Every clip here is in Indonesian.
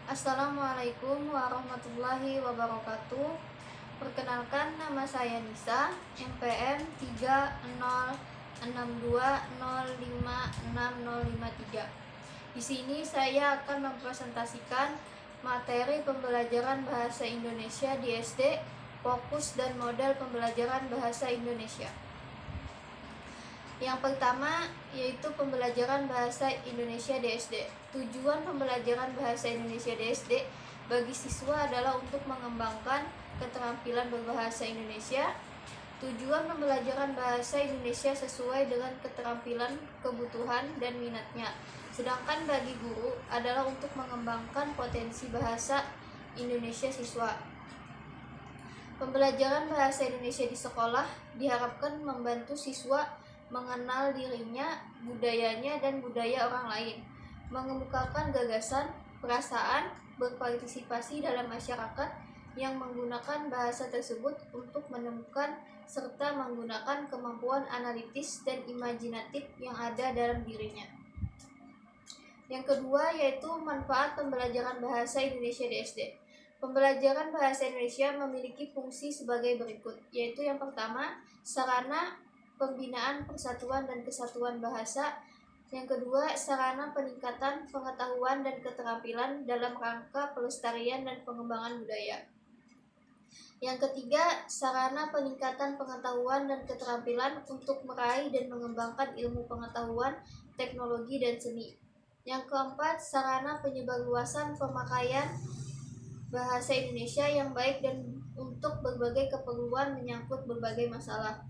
Assalamualaikum warahmatullahi wabarakatuh. Perkenalkan, nama saya Nisa, NPM 30626056053. Di sini saya akan mempresentasikan materi pembelajaran bahasa Indonesia di SD, fokus dan model pembelajaran bahasa Indonesia. Yang pertama yaitu pembelajaran bahasa Indonesia di SD. Tujuan pembelajaran bahasa Indonesia di SD bagi siswa adalah untuk mengembangkan keterampilan berbahasa Indonesia. Tujuan pembelajaran bahasa Indonesia sesuai dengan keterampilan, kebutuhan, dan minatnya. Sedangkan bagi guru adalah untuk mengembangkan potensi bahasa Indonesia siswa. Pembelajaran bahasa Indonesia di sekolah diharapkan membantu siswa mengenal dirinya, budayanya, dan budaya orang lain, mengemukakan gagasan, perasaan, berpartisipasi dalam masyarakat yang menggunakan bahasa tersebut untuk menemukan serta menggunakan kemampuan analitis dan imajinatif yang ada dalam dirinya. Yang kedua yaitu manfaat pembelajaran bahasa Indonesia di SD. Pembelajaran bahasa Indonesia memiliki fungsi sebagai berikut, yaitu yang pertama, sarana pembinaan persatuan dan kesatuan bahasa. Yang kedua, sarana peningkatan pengetahuan dan keterampilan dalam rangka pelestarian dan pengembangan budaya. Yang ketiga, sarana peningkatan pengetahuan dan keterampilan untuk meraih dan mengembangkan ilmu pengetahuan, teknologi, dan seni. Yang keempat, sarana penyebarluasan pemakaian bahasa Indonesia yang baik dan untuk berbagai keperluan menyangkut berbagai masalah.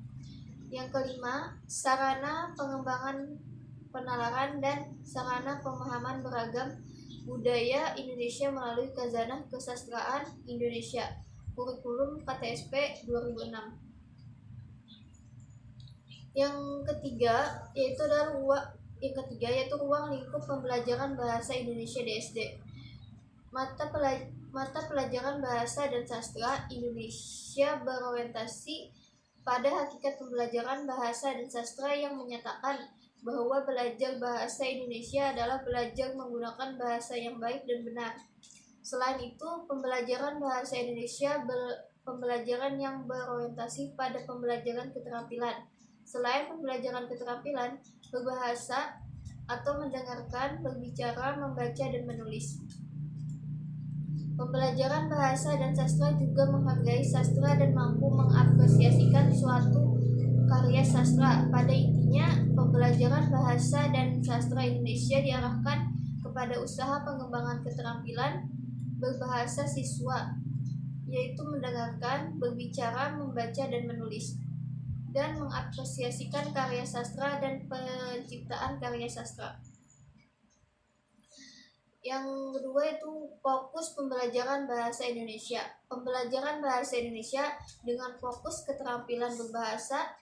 Yang kelima, sarana pengembangan penalaran dan sarana pemahaman beragam budaya Indonesia melalui Khazanah Kesastraan Indonesia, Kurikulum KTSP 2006. Yang ketiga yaitu ruang lingkup pembelajaran bahasa Indonesia di SD. Mata pelajaran bahasa dan sastra Indonesia berorientasi pada hakikat pembelajaran bahasa dan sastra yang menyatakan bahwa belajar bahasa Indonesia adalah belajar menggunakan bahasa yang baik dan benar. Selain itu, pembelajaran bahasa Indonesia pembelajaran yang berorientasi pada pembelajaran keterampilan. Selain pembelajaran keterampilan, berbahasa atau mendengarkan, berbicara, membaca, dan menulis. Pembelajaran bahasa dan sastra juga menghargai sastra dan mampu mengapresiasikan suatu karya sastra. Pada intinya, pembelajaran bahasa dan sastra Indonesia diarahkan kepada usaha pengembangan keterampilan berbahasa siswa, yaitu mendengarkan, berbicara, membaca, dan menulis, dan mengapresiasikan karya sastra dan penciptaan karya sastra. Yang kedua itu fokus pembelajaran bahasa Indonesia. Pembelajaran bahasa Indonesia dengan fokus keterampilan berbahasa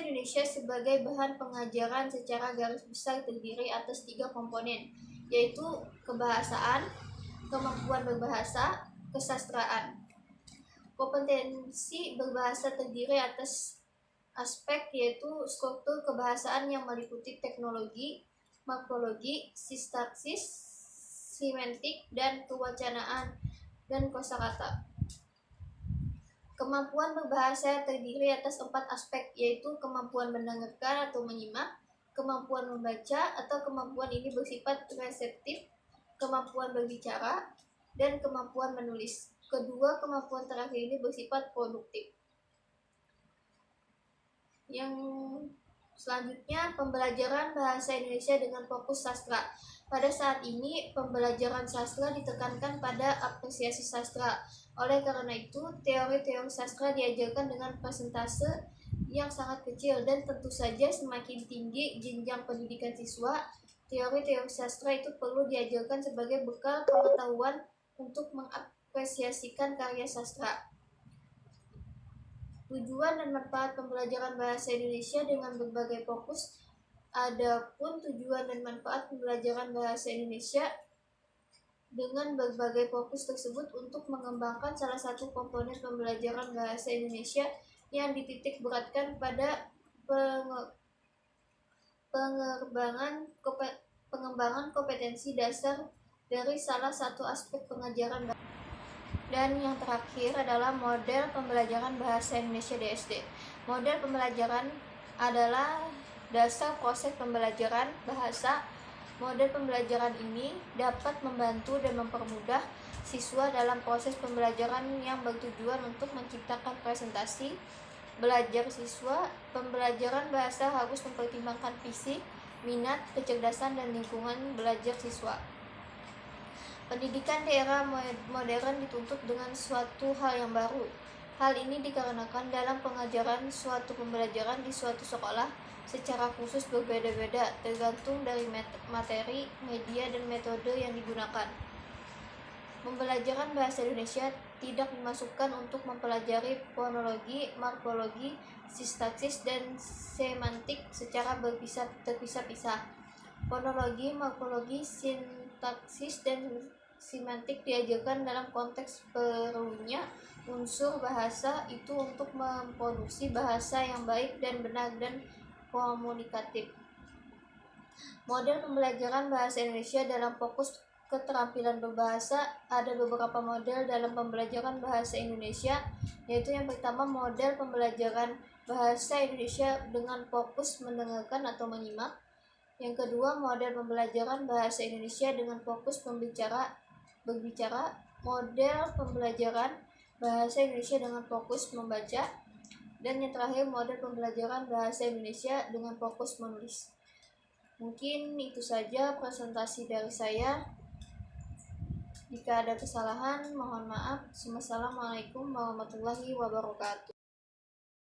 Indonesia sebagai bahan pengajaran secara garis besar terdiri atas 3 komponen, yaitu kebahasaan, kemampuan berbahasa, kesastraan. Kompetensi berbahasa terdiri atas aspek yaitu struktur kebahasaan yang meliputi teknologi, morfologi, sintaksis, semantik, dan kewacanaan dan kosakata. Kemampuan berbahasa terdiri atas 4 aspek, yaitu kemampuan mendengarkan atau menyimak, kemampuan membaca atau kemampuan ini bersifat reseptif, kemampuan berbicara, dan kemampuan menulis. Kedua kemampuan terakhir ini bersifat produktif. Yang selanjutnya, pembelajaran bahasa Indonesia dengan fokus sastra. Pada saat ini, pembelajaran sastra ditekankan pada apresiasi sastra. Oleh karena itu, teori-teori sastra diajarkan dengan persentase yang sangat kecil, dan tentu saja semakin tinggi jenjang pendidikan siswa, teori-teori sastra itu perlu diajarkan sebagai bekal pengetahuan untuk mengapresiasikan karya sastra. Tujuan dan manfaat pembelajaran bahasa Indonesia dengan berbagai fokus. Adapun tujuan dan manfaat pembelajaran bahasa Indonesia dengan berbagai fokus tersebut untuk mengembangkan salah satu komponen pembelajaran bahasa Indonesia yang dititik beratkan pada pengembangan kompetensi dasar dari salah satu aspek pengajaran. Dan yang terakhir adalah model pembelajaran bahasa Indonesia di SD. Model pembelajaran adalah dasar proses pembelajaran bahasa. Model pembelajaran ini dapat membantu dan mempermudah siswa dalam proses pembelajaran yang bertujuan untuk menciptakan presentasi belajar siswa. Pembelajaran bahasa harus mempertimbangkan fisik, minat, kecerdasan, dan lingkungan belajar siswa. Pendidikan di era modern dituntut dengan suatu hal yang baru. Hal ini dikarenakan dalam pengajaran suatu pembelajaran di suatu sekolah secara khusus berbeda-beda tergantung dari materi, media, dan metode yang digunakan. Pembelajaran bahasa Indonesia tidak dimasukkan untuk mempelajari fonologi, morfologi, sintaksis, dan semantik secara terpisah-pisah. Fonologi, morfologi, sintaksis, dan semantik diajarkan dalam konteks perlunya unsur bahasa itu untuk memproduksi bahasa yang baik dan benar dan komunikatif. Model pembelajaran bahasa Indonesia dalam fokus keterampilan berbahasa. Ada beberapa model dalam pembelajaran bahasa Indonesia, yaitu yang pertama model pembelajaran bahasa Indonesia dengan fokus mendengarkan atau menyimak. Yang kedua, model pembelajaran bahasa Indonesia dengan fokus berbicara. Model pembelajaran bahasa Indonesia dengan fokus membaca. Dan yang terakhir, model pembelajaran bahasa Indonesia dengan fokus menulis. Mungkin itu saja presentasi dari saya. Jika ada kesalahan, mohon maaf. Wassalamualaikum warahmatullahi wabarakatuh.